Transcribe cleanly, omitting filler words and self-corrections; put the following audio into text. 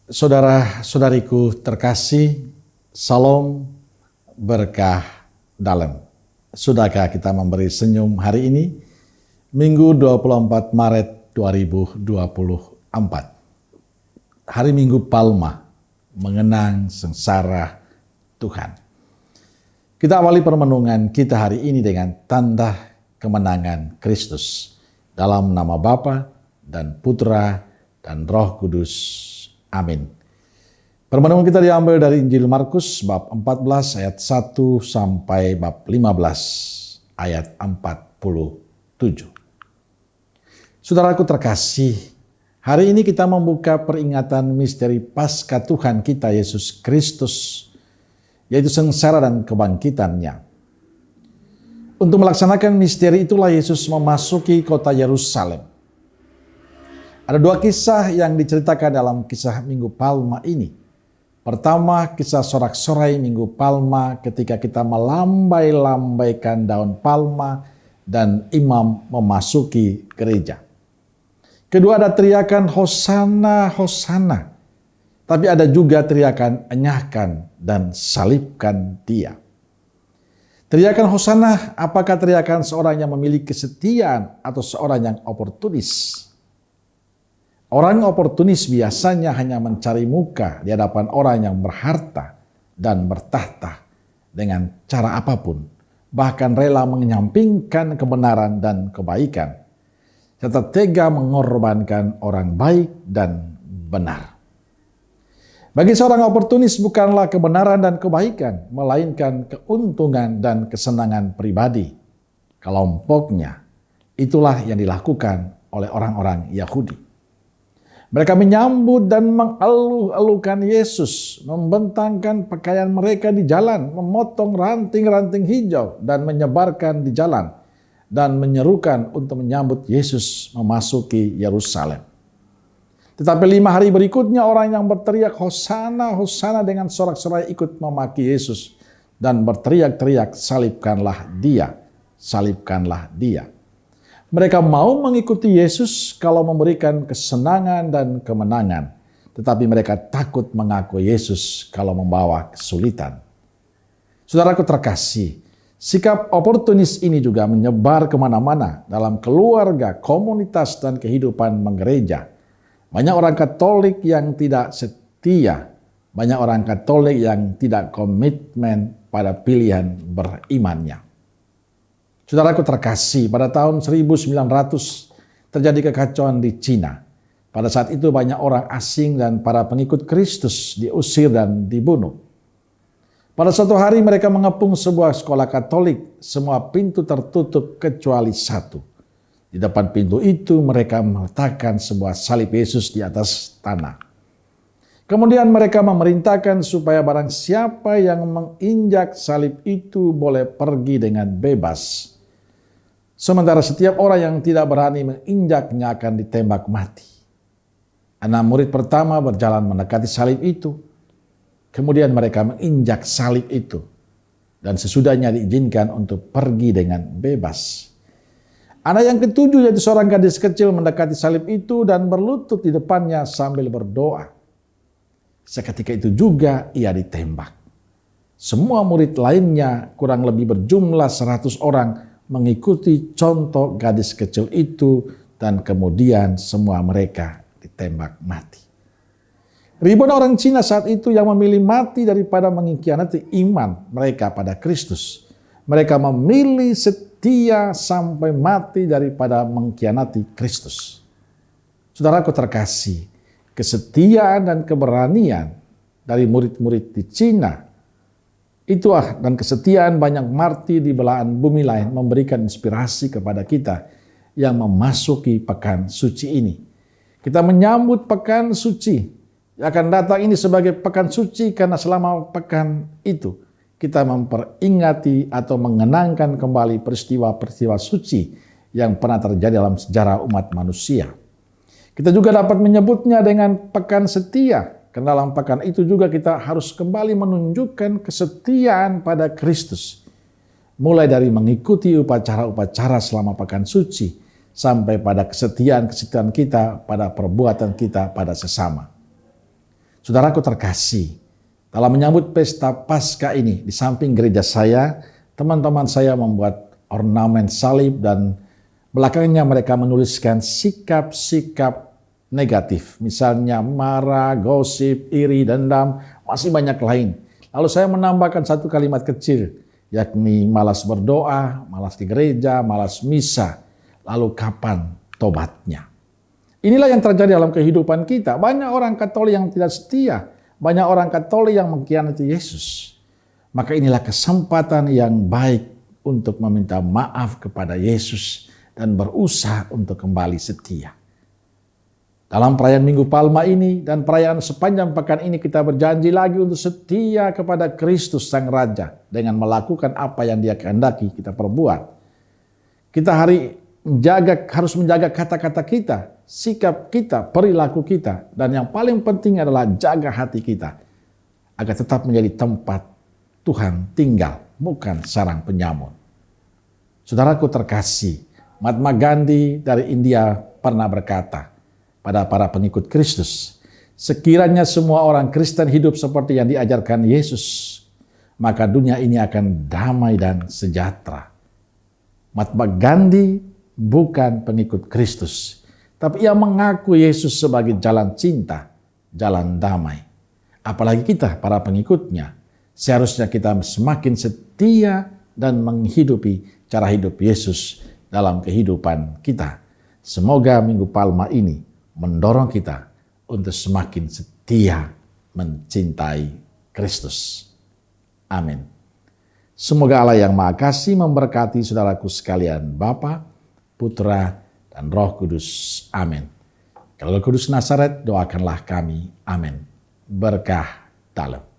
Saudara-saudariku terkasih, salam berkah dalam. Sudahkah kita memberi senyum hari ini? Minggu 24 Maret 2024. Hari Minggu Palma, mengenang sengsara Tuhan. Kita awali permenungan kita hari ini dengan tanda kemenangan Kristus. Dalam nama Bapa dan Putra dan Roh Kudus. Amin. Permenungan kita diambil dari Injil Markus bab 14 ayat 1 sampai bab 15 ayat 47. Saudaraku terkasih, hari ini kita membuka peringatan misteri Paskah Tuhan kita Yesus Kristus, yaitu sengsara dan kebangkitannya. Untuk melaksanakan misteri itulah Yesus memasuki kota Yerusalem. Ada dua kisah yang diceritakan dalam kisah Minggu Palma ini. Pertama, kisah sorak-sorai Minggu Palma ketika kita melambai-lambaikan daun palma dan imam memasuki gereja. Kedua, ada teriakan Hosana, Hosana. Tapi ada juga teriakan enyahkan dan salibkan dia. Teriakan Hosana, apakah teriakan seorang yang memiliki kesetiaan atau seorang yang oportunis? Orang oportunis biasanya hanya mencari muka di hadapan orang yang berharta dan bertahta dengan cara apapun, bahkan rela menyampingkan kebenaran dan kebaikan, serta tega mengorbankan orang baik dan benar. Bagi seorang oportunis bukanlah kebenaran dan kebaikan, melainkan keuntungan dan kesenangan pribadi, kelompoknya. Itulah yang dilakukan oleh orang-orang Yahudi. Mereka menyambut dan mengeluh-elukan Yesus, membentangkan pakaian mereka di jalan, memotong ranting-ranting hijau dan menyebarkan di jalan, dan menyerukan untuk menyambut Yesus memasuki Yerusalem. Tetapi 5 hari berikutnya orang yang berteriak Hosana, Hosana dengan sorak-sorai ikut memaki Yesus dan berteriak-teriak, salibkanlah dia, salibkanlah dia. Mereka mau mengikuti Yesus kalau memberikan kesenangan dan kemenangan. Tetapi mereka takut mengaku Yesus kalau membawa kesulitan. Saudaraku terkasih, sikap oportunis ini juga menyebar kemana-mana dalam keluarga, komunitas, dan kehidupan menggereja. Banyak orang Katolik yang tidak setia. Banyak orang Katolik yang tidak komitmen pada pilihan berimannya. Saudaraku terkasih, pada tahun 1900 terjadi kekacauan di Cina. Pada saat itu banyak orang asing dan para pengikut Kristus diusir dan dibunuh. Pada suatu hari mereka mengepung sebuah sekolah Katolik, semua pintu tertutup kecuali satu. Di depan pintu itu mereka meletakkan sebuah salib Yesus di atas tanah. Kemudian mereka memerintahkan supaya barang siapa yang menginjak salib itu boleh pergi dengan bebas. Sementara setiap orang yang tidak berani menginjaknya akan ditembak mati. 6 murid pertama berjalan mendekati salib itu. Kemudian mereka menginjak salib itu. Dan sesudahnya diizinkan untuk pergi dengan bebas. Anak yang ketujuh yaitu seorang gadis kecil mendekati salib itu dan berlutut di depannya sambil berdoa. Seketika itu juga ia ditembak. Semua murid lainnya kurang lebih berjumlah 100 orang mengikuti contoh gadis kecil itu dan kemudian semua mereka ditembak mati. Ribuan orang Cina saat itu yang memilih mati daripada mengkhianati iman mereka pada Kristus. Mereka memilih setia sampai mati daripada mengkhianati Kristus. Saudaraku terkasih, kesetiaan dan keberanian dari murid-murid di Cina itulah dan kesetiaan banyak martir di belahan bumi lain memberikan inspirasi kepada kita yang memasuki pekan suci ini. Kita menyambut pekan suci yang akan datang ini sebagai pekan suci karena selama pekan itu kita memperingati atau mengenangkan kembali peristiwa-peristiwa suci yang pernah terjadi dalam sejarah umat manusia. Kita juga dapat menyebutnya dengan pekan setia. Karena dalam pekan itu juga kita harus kembali menunjukkan kesetiaan pada Kristus. Mulai dari mengikuti upacara-upacara selama pekan suci, sampai pada kesetiaan-kesetiaan kita pada perbuatan kita pada sesama. Saudaraku terkasih, dalam menyambut pesta Paskah ini, di samping gereja saya, teman-teman saya membuat ornamen salib dan belakangnya mereka menuliskan sikap-sikap negatif. Misalnya marah, gosip, iri, dendam, masih banyak lain. Lalu saya menambahkan satu kalimat kecil, yakni malas berdoa, malas di gereja, malas misa. Lalu kapan tobatnya? Inilah yang terjadi dalam kehidupan kita. Banyak orang Katolik yang tidak setia. Banyak orang Katolik yang mengkhianati Yesus. Maka inilah kesempatan yang baik untuk meminta maaf kepada Yesus dan berusaha untuk kembali setia. Dalam perayaan Minggu Palma ini dan perayaan sepanjang pekan ini kita berjanji lagi untuk setia kepada Kristus Sang Raja dengan melakukan apa yang Dia kehendaki kita perbuat. Kita harus menjaga kata-kata kita, sikap kita, perilaku kita, dan yang paling penting adalah jaga hati kita agar tetap menjadi tempat Tuhan tinggal, bukan sarang penyamun. Saudaraku terkasih, Mahatma Gandhi dari India pernah berkata pada para pengikut Kristus, sekiranya semua orang Kristen hidup seperti yang diajarkan Yesus, maka dunia ini akan damai dan sejahtera. Mahatma Gandhi bukan pengikut Kristus, tapi ia mengaku Yesus sebagai jalan cinta, jalan damai. Apalagi kita, para pengikutnya, seharusnya kita semakin setia dan menghidupi cara hidup Yesus dalam kehidupan kita. Semoga Minggu Palma ini mendorong kita untuk semakin setia mencintai Kristus. Amin. Semoga Allah yang Maha Kasih memberkati saudaraku sekalian, Bapa, Putra, dan Roh Kudus. Amin. Kalau Kudus Nazaret, doakanlah kami. Amin. Berkah dalam.